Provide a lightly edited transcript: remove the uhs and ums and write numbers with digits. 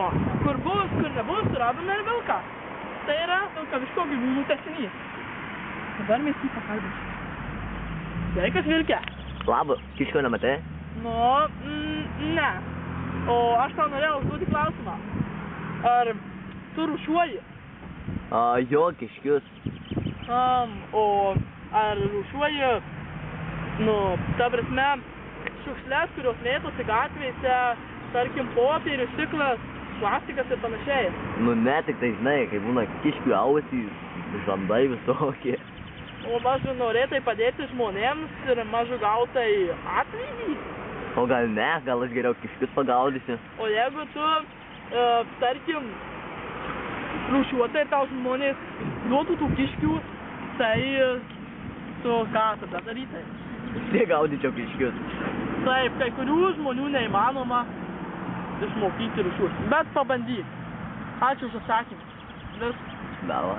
O, kur bus, kur nebus, radome ir vilką. Tai yra vilkaviško gyvūnų tęsinys. Dabar mes jį pakalbėsime. Sveikas, Vilke. Labas, kiškio nematei? Nu, ne. O aš tau norėjau užduoti klausimą. Ar tu rūšiuoji? Jo, kiškius. O ar rūšiuoji, nu, ta prasme, šiukšles, kurios mėtosi gatvėse, tarkim, popierius, stiklas, plastikas ir panašiai? Nu ne, tik tai žinai, kai būna kiškių ausys, žandai visokie. O mažu norėtai padėti žmonėms ir mažu gautai atlygį? O gal ne, gal aš geriau kiškius pagaudysiu. O jeigu tu, tarkim, rūšiuotai ir tau žmonės duotų tų kiškių, tai tu ką tada darytai? Vis gaudyčiau kiškius. Taip, kai kurių žmonių neįmanoma išmokyti rūšiuoti, bet pabandyk. Ačiū už atsakymą. Vis. Dava.